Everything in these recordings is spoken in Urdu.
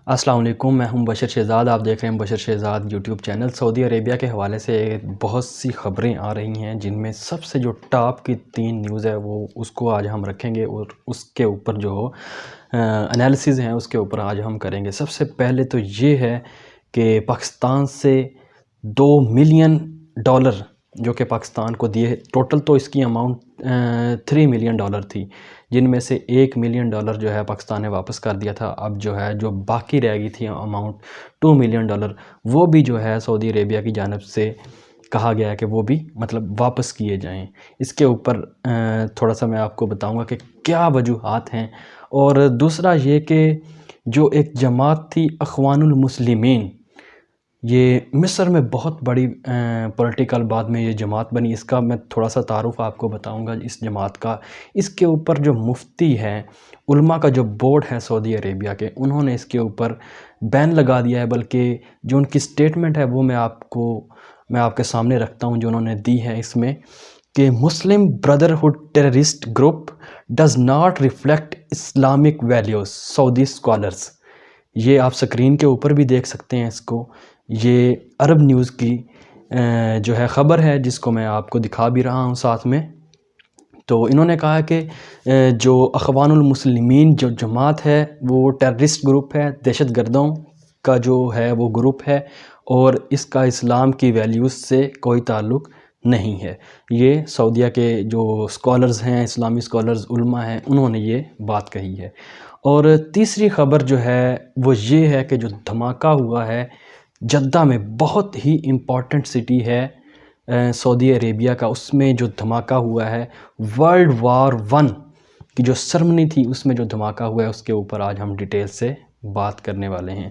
السلام علیکم، میں ہوں بشر شہزاد۔ آپ دیکھ رہے ہیں بشر شہزاد یوٹیوب چینل۔ سعودی عربیہ کے حوالے سے بہت سی خبریں آ رہی ہیں، جن میں سب سے جو ٹاپ کی 3 نیوز ہے وہ اس کو آج ہم رکھیں گے، اور اس کے اوپر جو انالیسز ہیں اس کے اوپر آج ہم کریں گے۔ سب سے پہلے تو یہ ہے کہ پاکستان سے $2 ملین جو کہ پاکستان کو دیے، ٹوٹل تو اس کی اماؤنٹ $3 ملین تھی، جن میں سے $1 ملین جو ہے پاکستان نے واپس کر دیا تھا۔ اب جو ہے جو باقی رہ گئی تھی اماؤنٹ $2 ملین، وہ بھی جو ہے سعودی عربیہ کی جانب سے کہا گیا ہے کہ وہ بھی واپس کیے جائیں۔ اس کے اوپر تھوڑا سا میں آپ کو بتاؤں گا کہ کیا وجوہات ہیں۔ اور دوسرا یہ کہ جو ایک جماعت تھی اخوان المسلمین، یہ مصر میں بہت بڑی پولیٹیکل بعد میں یہ جماعت بنی۔ اس کا میں تھوڑا سا تعارف آپ کو بتاؤں گا اس جماعت کا۔ اس کے اوپر جو مفتی ہے، علماء کا جو بورڈ ہے سعودی عربیہ کے، انہوں نے اس کے اوپر بین لگا دیا ہے، بلکہ جو ان کی سٹیٹمنٹ ہے وہ میں آپ کے سامنے رکھتا ہوں جو انہوں نے دی ہے اس میں، کہ Muslim brotherhood terrorist group does not reflect Islamic values Saudi scholars. یہ آپ سکرین کے اوپر بھی دیکھ سکتے ہیں اس کو۔ یہ عرب نیوز کی جو ہے خبر ہے، جس کو میں آپ کو دکھا بھی رہا ہوں ساتھ میں۔ تو انہوں نے کہا کہ جو اخوان المسلمین جو جماعت ہے وہ ٹیررسٹ گروپ ہے، دہشت گردوں کا جو ہے وہ گروپ ہے، اور اس کا اسلام کی ویلیوز سے کوئی تعلق نہیں ہے۔ یہ سعودیہ کے جو اسکالرز ہیں، اسلامی اسکالرز، علماء ہیں، انہوں نے یہ بات کہی ہے۔ اور تیسری خبر جو ہے وہ یہ ہے کہ جو دھماکہ ہوا ہے جدہ میں، بہت ہی امپورٹنٹ سٹی ہے سعودی عربیہ کا، اس میں جو دھماکہ ہوا ہے ورلڈ وار 1 کی جو سرمنی تھی، اس میں جو دھماکہ ہوا ہے اس کے اوپر آج ہم ڈیٹیل سے بات کرنے والے ہیں۔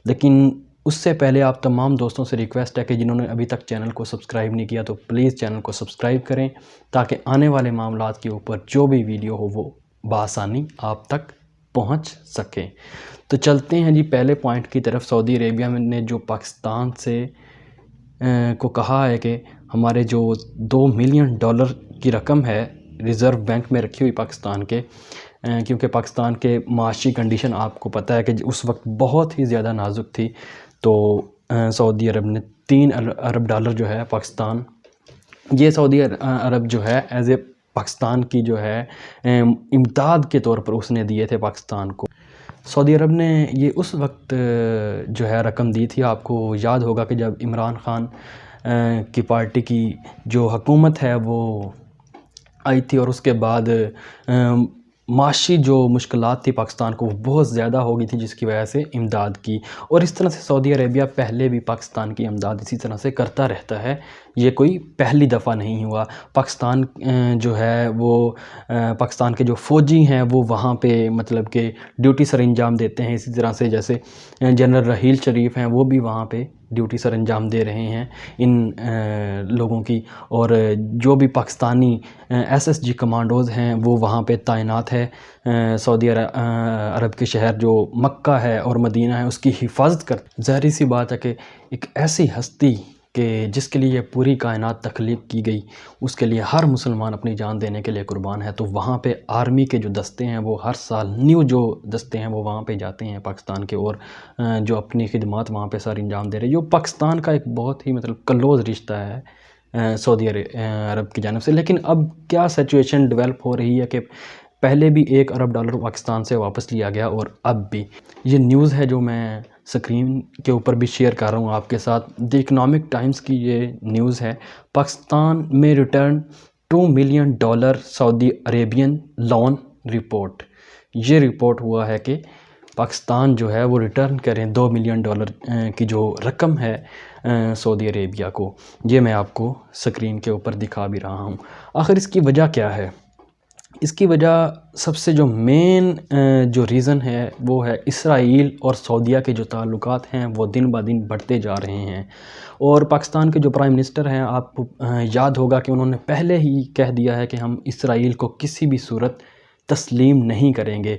لیکن اس سے پہلے آپ تمام دوستوں سے ریکویسٹ ہے کہ جنہوں نے ابھی تک چینل کو سبسکرائب نہیں کیا تو پلیز چینل کو سبسکرائب کریں، تاکہ آنے والے معاملات کے اوپر جو بھی ویڈیو ہو وہ بآسانی آپ تک پہنچ سکیں۔ تو چلتے ہیں جی پہلے پوائنٹ کی طرف۔ سعودی عربیہ نے جو پاکستان سے کو کہا ہے کہ ہمارے جو $2 ملین کی رقم ہے ریزرو بینک میں رکھی ہوئی پاکستان کے، کیونکہ پاکستان کے معاشی کنڈیشن آپ کو پتہ ہے کہ اس وقت بہت ہی زیادہ نازک تھی، تو سعودی عرب نے $3 ارب جو ہے پاکستان، یہ سعودی عرب جو ہے ایز اے پاکستان کی جو ہے امداد کے طور پر اس نے دیے تھے پاکستان کو۔ سعودی عرب نے یہ اس وقت جو ہے رقم دی تھی، آپ کو یاد ہوگا کہ جب عمران خان کی پارٹی کی جو حکومت ہے وہ آئی تھی، اور اس کے بعد معاشی جو مشکلات تھی پاکستان کو وہ بہت زیادہ ہو گئی تھی، جس کی وجہ سے امداد کی۔ اور اس طرح سے سعودی عربیہ پہلے بھی پاکستان کی امداد اسی طرح سے کرتا رہتا ہے، یہ کوئی پہلی دفعہ نہیں ہوا۔ پاکستان جو ہے وہ پاکستان کے جو فوجی ہیں وہ وہاں پہ مطلب کہ ڈیوٹی سر انجام دیتے ہیں، اسی طرح سے جیسے جنرل رحیل شریف ہیں وہ بھی وہاں پہ ڈیوٹی سر انجام دے رہے ہیں ان لوگوں کی، اور جو بھی پاکستانی SSG کمانڈوز ہیں وہ وہاں پہ تعینات ہے۔ سعودی عرب کے شہر جو مکہ ہے اور مدینہ ہے اس کی حفاظت کرتے۔ ظاہری سی بات ہے کہ ایک ایسی ہستی کہ جس کے لیے پوری کائنات تخلیق کی گئی، اس کے لیے ہر مسلمان اپنی جان دینے کے لیے قربان ہے، تو وہاں پہ آرمی کے جو دستے ہیں وہ ہر سال نیو جو دستے ہیں وہ وہاں پہ جاتے ہیں پاکستان کے، اور جو اپنی خدمات وہاں پہ سر انجام دے رہے ہیں، جو پاکستان کا ایک بہت ہی مطلب کلوز رشتہ ہے سعودی عرب کی جانب سے۔ لیکن اب کیا سچویشن ڈیولپ ہو رہی ہے کہ پہلے بھی $1 ارب پاکستان سے واپس لیا گیا، اور اب بھی یہ نیوز ہے جو میں سکرین کے اوپر بھی شیئر کر رہا ہوں آپ کے ساتھ۔ دی اکنامک ٹائمز کی یہ نیوز ہے، پاکستان میں ریٹرن $2 ملین سعودی عربین لون رپورٹ۔ یہ رپورٹ ہوا ہے کہ پاکستان جو ہے وہ ریٹرن کریں $2 ملین کی جو رقم ہے سعودی عربیہ کو۔ یہ میں آپ کو سکرین کے اوپر دکھا بھی رہا ہوں۔ آخر اس کی وجہ کیا ہے؟ اس کی وجہ سب سے جو مین جو ریزن ہے وہ ہے اسرائیل اور سعودیہ کے جو تعلقات ہیں وہ دن بہ دن بڑھتے جا رہے ہیں۔ اور پاکستان کے جو پرائم منسٹر ہیں، آپ کو یاد ہوگا کہ انہوں نے پہلے ہی کہہ دیا ہے کہ ہم اسرائیل کو کسی بھی صورت تسلیم نہیں کریں گے۔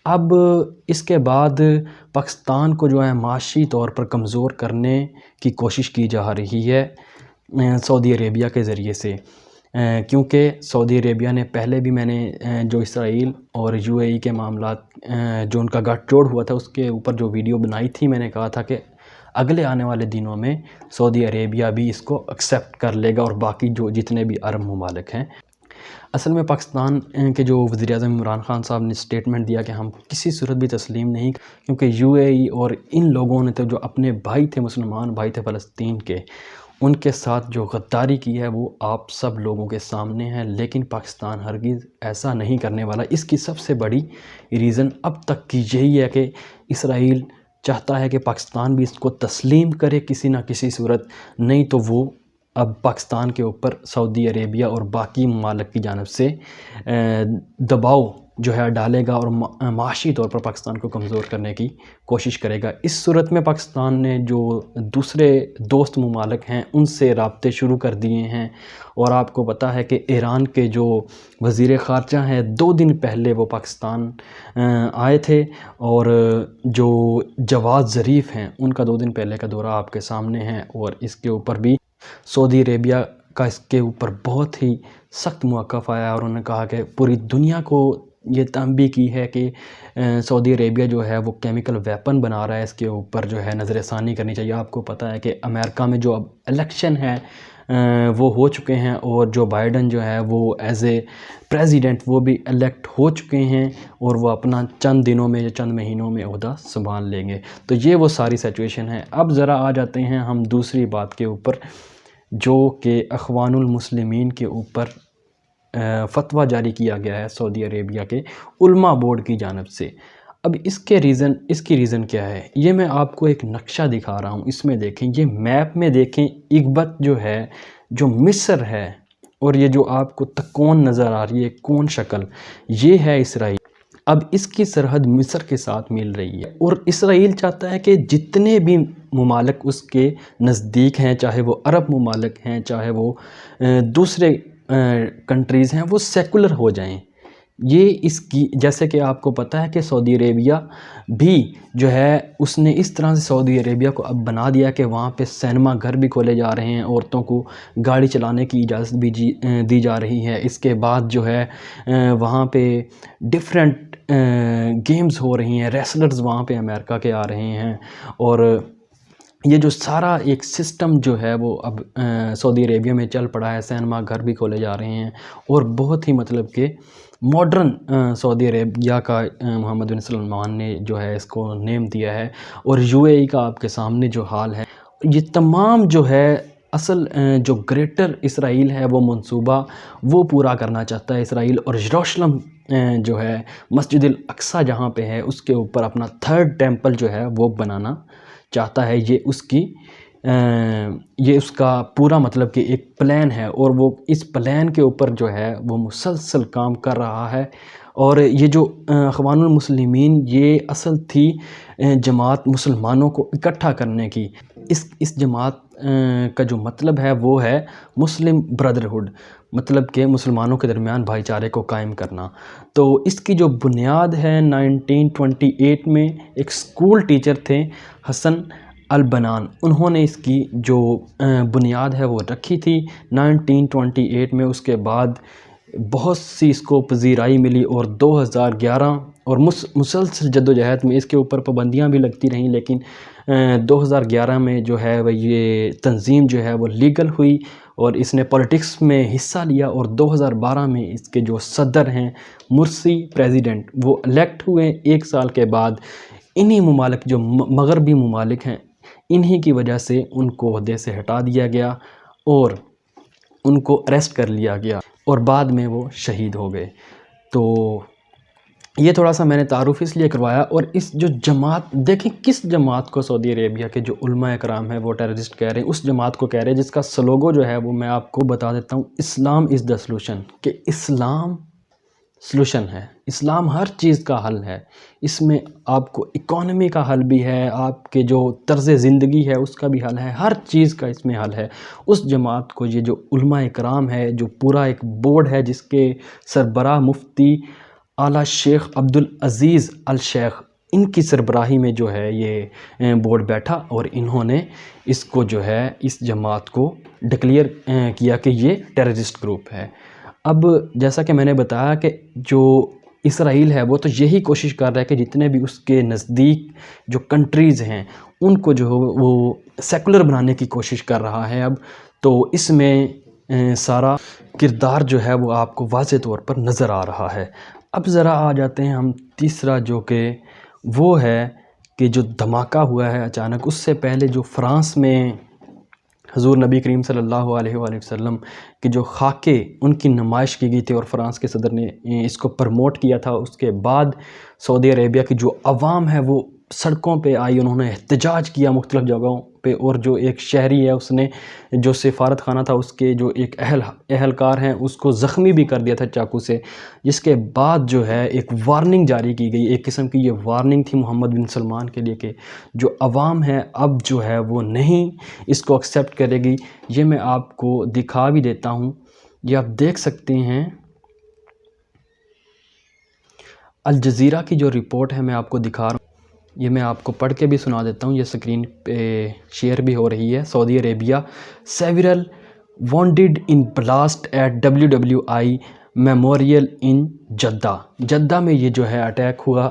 اب اس کے بعد پاکستان کو جو ہے معاشی طور پر کمزور کرنے کی کوشش کی جا رہی ہے سعودی عربیہ کے ذریعے سے۔ کیونکہ سعودی عربیہ نے پہلے بھی، میں نے جو اسرائیل اور UAE کے معاملات جو ان کا گٹھ جوڑ ہوا تھا اس کے اوپر جو ویڈیو بنائی تھی، میں نے کہا تھا کہ اگلے آنے والے دنوں میں سعودی عربیہ بھی اس کو ایکسیپٹ کر لے گا اور باقی جو جتنے بھی عرب ممالک ہیں۔ اصل میں پاکستان کے جو وزیر اعظم عمران خان صاحب نے اسٹیٹمنٹ دیا کہ ہم کسی صورت بھی تسلیم نہیں، کیونکہ UAE اور ان لوگوں نے تو جو اپنے بھائی تھے، مسلمان بھائی تھے فلسطین کے، ان کے ساتھ جو غداری کی ہے وہ آپ سب لوگوں کے سامنے ہے، لیکن پاکستان ہرگز ایسا نہیں کرنے والا۔ اس کی سب سے بڑی ریزن اب تک کی یہی ہے کہ اسرائیل چاہتا ہے کہ پاکستان بھی اس کو تسلیم کرے کسی نہ کسی صورت، نہیں تو وہ اب پاکستان کے اوپر سعودی عربیہ اور باقی ممالک کی جانب سے دباؤ جو ہے ڈالے گا اور معاشی طور پر پاکستان کو کمزور کرنے کی کوشش کرے گا۔ اس صورت میں پاکستان نے جو دوسرے دوست ممالک ہیں ان سے رابطے شروع کر دیے ہیں، اور آپ کو پتہ ہے کہ ایران کے جو وزیر خارجہ ہیں 2 دن پہلے وہ پاکستان آئے تھے، اور جو جواد ظریف ہیں ان کا 2 دن پہلے کا دورہ آپ کے سامنے ہے، اور اس کے اوپر بھی سعودی عربیہ کا اس کے اوپر بہت ہی سخت موقف آیا، اور انہوں نے کہا کہ پوری دنیا کو یہ تنبیہ کی ہے کہ سعودی عربیہ جو ہے وہ کیمیکل ویپن بنا رہا ہے، اس کے اوپر جو ہے نظر ثانی کرنی چاہیے۔ آپ کو پتہ ہے کہ امریکہ میں جو اب الیکشن ہے وہ ہو چکے ہیں، اور جو بائیڈن جو ہے وہ ایز اے پریزیڈنٹ وہ بھی الیکٹ ہو چکے ہیں، اور وہ اپنا چند دنوں میں یا چند مہینوں میں عہدہ سنبھال لیں گے۔ تو یہ وہ ساری سچویشن ہے۔ اب ذرا آ جاتے ہیں ہم دوسری بات کے اوپر، جو کہ اخوان المسلمین کے اوپر فتویٰ جاری کیا گیا ہے سعودی عربیہ کے علماء بورڈ کی جانب سے۔ اب اس کی ریزن کیا ہے، یہ میں آپ کو ایک نقشہ دکھا رہا ہوں، اس میں دیکھیں، یہ میپ میں دیکھیں، اقبت جو ہے، جو مصر ہے، اور یہ جو آپ کو تکون نظر آ رہی ہے، کون شکل، یہ ہے اسرائیل۔ اب اس کی سرحد مصر کے ساتھ مل رہی ہے، اور اسرائیل چاہتا ہے کہ جتنے بھی ممالک اس کے نزدیک ہیں، چاہے وہ عرب ممالک ہیں، چاہے وہ دوسرے کنٹریز ہیں، وہ سیکولر ہو جائیں۔ یہ اس کی، جیسے کہ آپ کو پتہ ہے کہ سعودی عربیہ بھی جو ہے اس نے اس طرح سے سعودی عربیہ کو اب بنا دیا کہ وہاں پہ سینما گھر بھی کھولے جا رہے ہیں، عورتوں کو گاڑی چلانے کی اجازت بھی دی جا رہی ہے۔ اس کے بعد جو ہے وہاں پہ ڈیفرنٹ گیمز ہو رہی ہیں، ریسلرز وہاں پہ امریکہ کے آ رہے ہیں، اور یہ جو سارا ایک سسٹم جو ہے وہ اب سعودی عربیہ میں چل پڑا ہے، سینما گھر بھی کھولے جا رہے ہیں، اور بہت ہی مطلب کہ ماڈرن سعودی عربیہ کا محمد بن سلمان نے جو ہے اس کو نیم دیا ہے، اور UAE کا آپ کے سامنے جو حال ہے، یہ تمام جو ہے اصل جو گریٹر اسرائیل ہے وہ منصوبہ وہ پورا کرنا چاہتا ہے اسرائیل، اور یروشلم جو ہے مسجد الاقصی جہاں پہ ہے اس کے اوپر اپنا 3rd ٹیمپل جو ہے وہ بنانا چاہتا ہے۔ یہ اس کا پورا مطلب کہ ایک پلان ہے، اور وہ اس پلان کے اوپر جو ہے وہ مسلسل کام کر رہا ہے۔ اور یہ جو اخوان المسلمین، یہ اصل تھی جماعت مسلمانوں کو اکٹھا کرنے کی۔ اس جماعت کا جو مطلب ہے وہ ہے مسلم برادرہڈ، مطلب کہ مسلمانوں کے درمیان بھائی چارے کو قائم کرنا۔ تو اس کی جو بنیاد ہے 1928 میں ایک سکول ٹیچر تھے حسن البنان، انہوں نے اس کی جو بنیاد ہے وہ رکھی تھی 1928 میں۔ اس کے بعد بہت سی اس کو پذیرائی ملی، اور 2011 اور مسلسل جدوجہد میں اس کے اوپر پابندیاں بھی لگتی رہیں، لیکن 2011 میں جو ہے وہ یہ تنظیم جو ہے وہ لیگل ہوئی، اور اس نے پولیٹکس میں حصہ لیا، اور 2012 میں اس کے جو صدر ہیں مرسی پریزیڈنٹ وہ الیکٹ ہوئے 1 سال کے بعد۔ انہی ممالک جو مغربی ممالک ہیں، انہی کی وجہ سے ان کو عہدے سے ہٹا دیا گیا، اور ان کو اریسٹ کر لیا گیا، اور بعد میں وہ شہید ہو گئے۔ تو یہ تھوڑا سا میں نے تعارف اس لیے کروایا۔ اور اس جو جماعت، دیکھیں کس جماعت کو سعودی عربیہ کے جو علماء اکرام ہیں وہ ٹیررسٹ کہہ رہے ہیں، اس جماعت کو کہہ رہے ہیں جس کا سلوگو جو ہے وہ میں آپ کو بتا دیتا ہوں، اسلام از دا سلوشن، کہ اسلام سلوشن ہے، اسلام ہر چیز کا حل ہے۔ اس میں آپ کو اکانومی کا حل بھی ہے، آپ کے جو طرز زندگی ہے اس کا بھی حل ہے، ہر چیز کا اس میں حل ہے۔ اس جماعت کو یہ جو علماء اکرام ہے، جو پورا ایک بورڈ ہے جس کے سربراہ مفتی اعلیٰ شیخ عبدالعزیز الشیخ ان کی سربراہی میں جو ہے یہ بورڈ بیٹھا اور انہوں نے اس کو جو ہے اس جماعت کو ڈکلیئر کیا کہ یہ ٹیررسٹ گروپ ہے۔ اب جیسا کہ میں نے بتایا کہ جو اسرائیل ہے وہ تو یہی کوشش کر رہا ہے کہ جتنے بھی اس کے نزدیک جو کنٹریز ہیں ان کو جو وہ سیکولر بنانے کی کوشش کر رہا ہے۔ اب تو اس میں سارا کردار جو ہے وہ آپ کو واضح طور پر نظر آ رہا ہے۔ اب ذرا آ جاتے ہیں ہم تیسرا، جو کہ وہ ہے کہ جو دھماکہ ہوا ہے اچانک، اس سے پہلے جو فرانس میں حضور نبی کریم صلی اللہ علیہ وآلہ وسلم کے جو خاکے ان کی نمائش کی گئی تھی اور فرانس کے صدر نے اس کو پرموٹ کیا تھا، اس کے بعد سعودی عربیہ کی جو عوام ہے وہ سڑکوں پہ آئی، انہوں نے احتجاج کیا مختلف جگہوں پہ، اور جو ایک شہری ہے اس نے جو سفارت خانہ تھا اس کے جو ایک اہلکار ہیں اس کو زخمی بھی کر دیا تھا چاقو سے، جس کے بعد جو ہے ایک وارننگ جاری کی گئی، ایک قسم کی یہ وارننگ تھی محمد بن سلمان کے لیے کہ جو عوام ہے اب جو ہے وہ نہیں اس کو ایکسیپٹ کرے گی۔ یہ میں آپ کو دکھا بھی دیتا ہوں، یہ آپ دیکھ سکتے ہیں الجزیرہ کی جو رپورٹ ہے، میں آپ کو دکھا رہا ہوں، یہ میں آپ کو پڑھ کے بھی سنا دیتا ہوں، یہ سکرین پہ شیئر بھی ہو رہی ہے۔ Saudi Arabia several wounded in blast at WWI memorial in Jeddah میں یہ جو ہے اٹیک ہوا،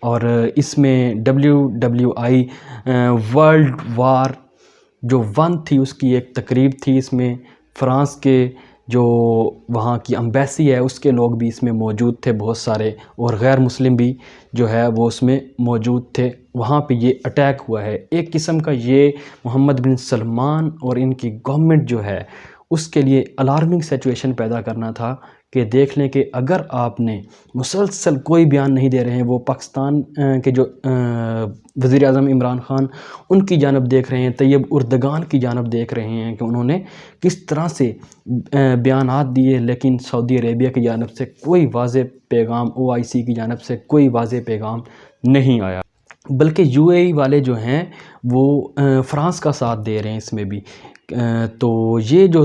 اور اس میں WWI ورلڈ وار جو 1 تھی اس کی ایک تقریب تھی، اس میں فرانس کے جو وہاں کی امبیسی ہے اس کے لوگ بھی اس میں موجود تھے بہت سارے، اور غیر مسلم بھی جو ہے وہ اس میں موجود تھے۔ وہاں پہ یہ اٹیک ہوا ہے، ایک قسم کا یہ محمد بن سلمان اور ان کی گورنمنٹ جو ہے اس کے لیے الارمنگ سچویشن پیدا کرنا تھا کہ دیکھ لیں کہ اگر آپ نے مسلسل کوئی بیان نہیں دے رہے ہیں، وہ پاکستان کے جو وزیر اعظم عمران خان ان کی جانب دیکھ رہے ہیں، طیب اردگان کی جانب دیکھ رہے ہیں کہ انہوں نے کس طرح سے بیانات دیے، لیکن سعودی عربیہ کی جانب سے کوئی واضح پیغام، OIC کی جانب سے کوئی واضح پیغام نہیں آیا، بلکہ UAE والے جو ہیں وہ فرانس کا ساتھ دے رہے ہیں اس میں بھی۔ تو یہ جو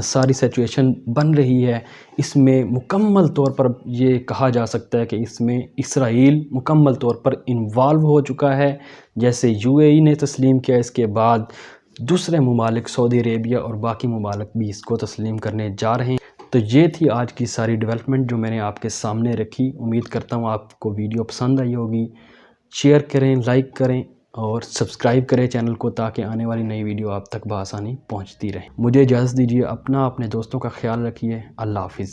ساری سچویشن بن رہی ہے، اس میں مکمل طور پر یہ کہا جا سکتا ہے کہ اس میں اسرائیل مکمل طور پر انوالو ہو چکا ہے، جیسے UAE نے تسلیم کیا، اس کے بعد دوسرے ممالک سعودی عربیہ اور باقی ممالک بھی اس کو تسلیم کرنے جا رہے ہیں۔ تو یہ تھی آج کی ساری ڈیولپمنٹ جو میں نے آپ کے سامنے رکھی۔ امید کرتا ہوں آپ کو ویڈیو پسند آئی ہوگی، شیئر کریں، لائک کریں اور سبسکرائب کریں چینل کو، تاکہ آنے والی نئی ویڈیو آپ تک بآسانی پہنچتی رہے۔ مجھے اجازت دیجیے، اپنے دوستوں کا خیال رکھیے۔ اللہ حافظ۔